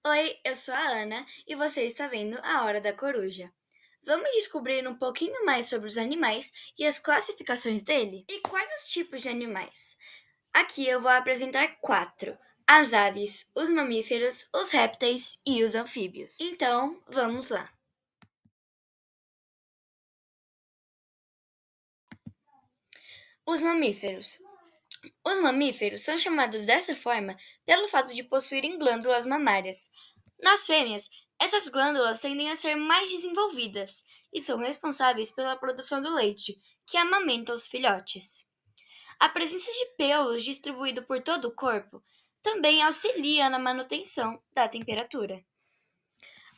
Oi, eu sou a Ana e você está vendo a Hora da Coruja. Vamos descobrir um pouquinho mais sobre os animais e as classificações dele? E quais os tipos de animais? Aqui eu vou apresentar quatro: as aves, os mamíferos, os répteis e os anfíbios. Então, vamos lá. Os mamíferos. Os mamíferos são chamados dessa forma pelo fato de possuírem glândulas mamárias. Nas fêmeas, essas glândulas tendem a ser mais desenvolvidas e são responsáveis pela produção do leite, que amamenta os filhotes. A presença de pelos distribuído por todo o corpo também auxilia na manutenção da temperatura.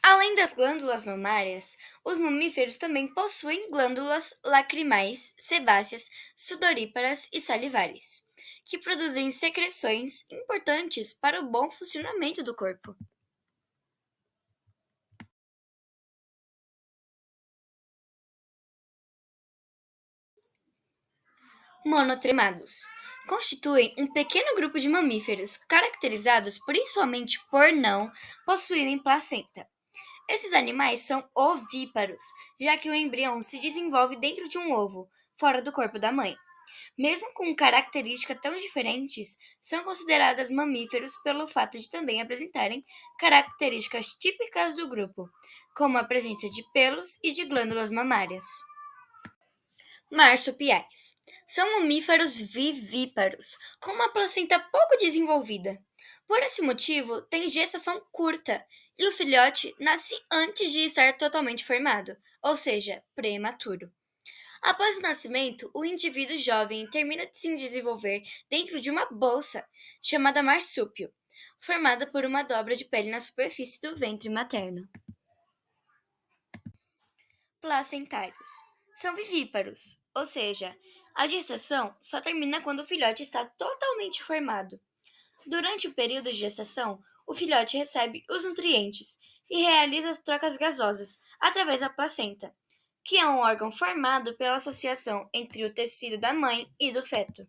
Além das glândulas mamárias, os mamíferos também possuem glândulas lacrimais, sebáceas, sudoríparas e salivares, que produzem secreções importantes para o bom funcionamento do corpo. Monotremados constituem um pequeno grupo de mamíferos caracterizados principalmente por não possuírem placenta. Esses animais são ovíparos, já que o embrião se desenvolve dentro de um ovo, fora do corpo da mãe. Mesmo com características tão diferentes, são consideradas mamíferos pelo fato de também apresentarem características típicas do grupo, como a presença de pelos e de glândulas mamárias. Marsupiais são mamíferos vivíparos, com uma placenta pouco desenvolvida. Por esse motivo, têm gestação curta e o filhote nasce antes de estar totalmente formado, ou seja, prematuro. Após o nascimento, o indivíduo jovem termina de se desenvolver dentro de uma bolsa chamada marsúpio, formada por uma dobra de pele na superfície do ventre materno. Placentários são vivíparos, ou seja, a gestação só termina quando o filhote está totalmente formado. Durante o período de gestação, o filhote recebe os nutrientes e realiza as trocas gasosas através da placenta, que é um órgão formado pela associação entre o tecido da mãe e do feto.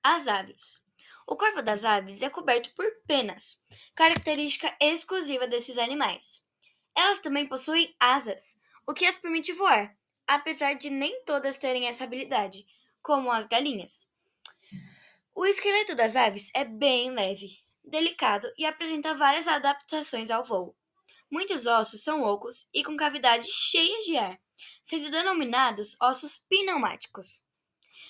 As aves. O corpo das aves é coberto por penas, característica exclusiva desses animais. Elas também possuem asas, o que as permite voar, apesar de nem todas terem essa habilidade, como as galinhas. O esqueleto das aves é bem leve, delicado e apresenta várias adaptações ao voo. Muitos ossos são ocos e com cavidades cheias de ar, sendo denominados ossos pneumáticos.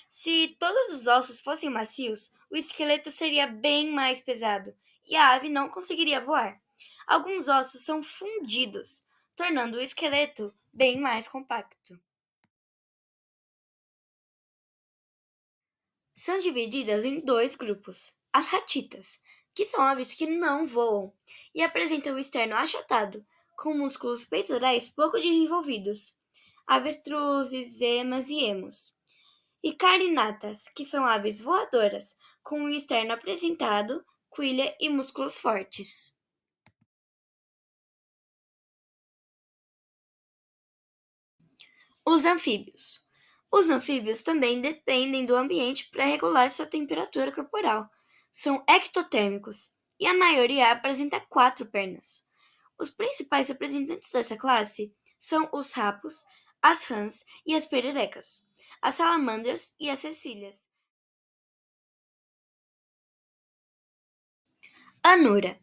Se todos os ossos fossem macios, o esqueleto seria bem mais pesado e a ave não conseguiria voar. Alguns ossos são fundidos, tornando o esqueleto bem mais compacto. São divididas em dois grupos: as ratitas, que são aves que não voam e apresentam o externo achatado, com músculos peitorais pouco desenvolvidos, avestruzes, emas e emos. E carinatas, que são aves voadoras, com o externo apresentado, quilha e músculos fortes. Os anfíbios. Os anfíbios também dependem do ambiente para regular sua temperatura corporal. São ectotérmicos e a maioria apresenta quatro pernas. Os principais representantes dessa classe são os rapos, as rãs e as pererecas, as salamandras e as cecílias. Anura.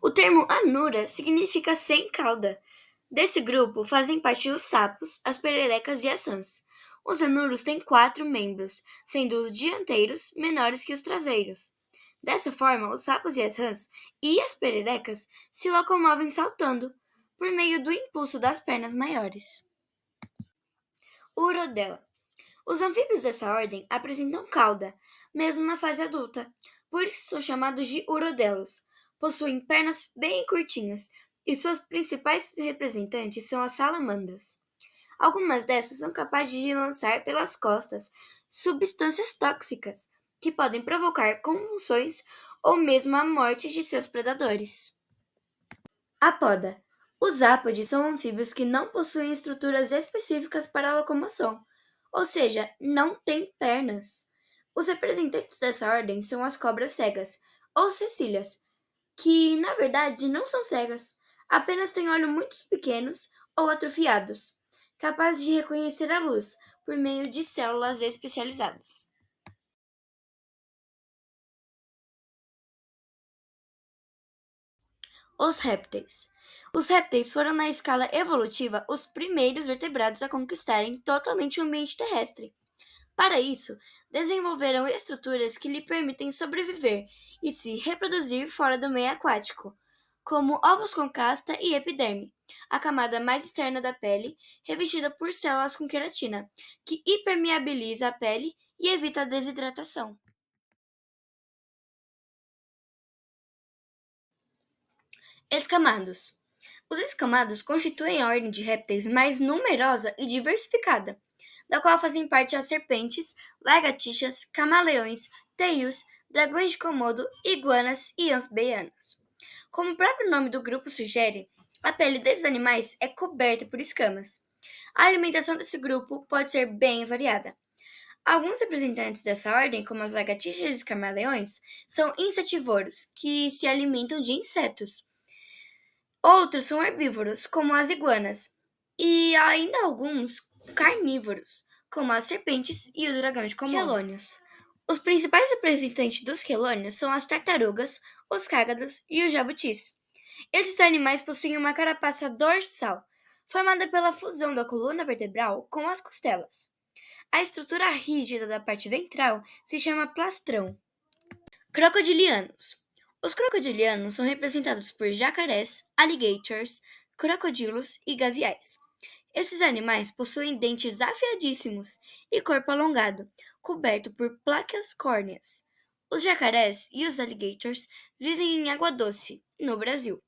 O termo anura significa sem cauda. Desse grupo fazem parte os sapos, as pererecas e as rãs. Os anuros têm quatro membros, sendo os dianteiros menores que os traseiros. Dessa forma, os sapos e as rãs e as pererecas se locomovem saltando, por meio do impulso das pernas maiores. Urodela. Os anfíbios dessa ordem apresentam cauda, mesmo na fase adulta, por isso são chamados de urodelos. Possuem pernas bem curtinhas e suas principais representantes são as salamandras. Algumas dessas são capazes de lançar pelas costas substâncias tóxicas que podem provocar convulsões ou mesmo a morte de seus predadores. Apoda. Os ápodes são anfíbios que não possuem estruturas específicas para a locomoção, ou seja, não têm pernas. Os representantes dessa ordem são as cobras cegas, ou cecílias, que na verdade não são cegas, apenas têm olhos muito pequenos ou atrofiados, capazes de reconhecer a luz por meio de células especializadas. Os répteis. Os répteis foram, na escala evolutiva, os primeiros vertebrados a conquistarem totalmente o ambiente terrestre. Para isso, desenvolveram estruturas que lhe permitem sobreviver e se reproduzir fora do meio aquático, como ovos com casca e epiderme, a camada mais externa da pele, revestida por células com queratina, que hipermeabiliza a pele e evita a desidratação. Escamados. Os escamados constituem a ordem de répteis mais numerosa e diversificada, da qual fazem parte as serpentes, lagartixas, camaleões, teios, dragões de Komodo, iguanas e anfibianas. Como o próprio nome do grupo sugere, a pele desses animais é coberta por escamas. A alimentação desse grupo pode ser bem variada. Alguns representantes dessa ordem, como as lagartixas e camaleões, são insetivoros, que se alimentam de insetos. Outros são herbívoros, como as iguanas, e ainda alguns carnívoros, como as serpentes e o dragão de Komodo. Quelônios. Os principais representantes dos quelônios são as tartarugas, os cágados e os jabutis. Esses animais possuem uma carapaça dorsal, formada pela fusão da coluna vertebral com as costelas. A estrutura rígida da parte ventral se chama plastrão. Crocodilianos. Os crocodilianos são representados por jacarés, alligators, crocodilos e gaviais. Esses animais possuem dentes afiadíssimos e corpo alongado, coberto por placas córneas. Os jacarés e os alligators vivem em água doce, no Brasil.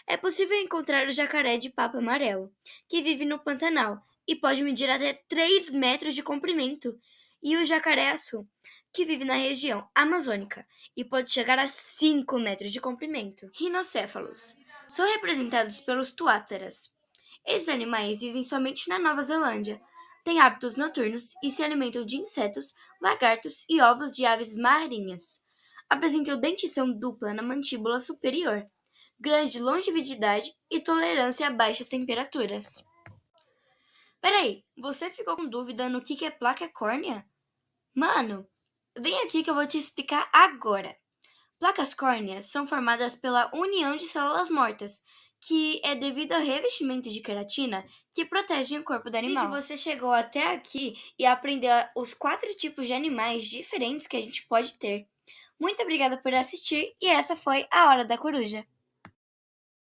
É possível encontrar o jacaré de papo amarelo, que vive no Pantanal e pode medir até 3 metros de comprimento, e o jacaré-açu, que vive na região amazônica e pode chegar a 5 metros de comprimento. Rinocéfalos são representados pelos tuátaras. Esses animais vivem somente na Nova Zelândia, têm hábitos noturnos e se alimentam de insetos, lagartos e ovos de aves marinhas. Apresentam dentição dupla na mandíbula superior, grande longevidade e tolerância a baixas temperaturas. Peraí, você ficou com dúvida no que é placa córnea? Mano, vem aqui que eu vou te explicar agora. Placas córneas são formadas pela união de células mortas, que é devido ao revestimento de queratina que protegem o corpo do animal. Vi que você chegou até aqui e aprendeu os 4 tipos de animais diferentes que a gente pode ter. Muito obrigada por assistir e essa foi a Hora da Coruja.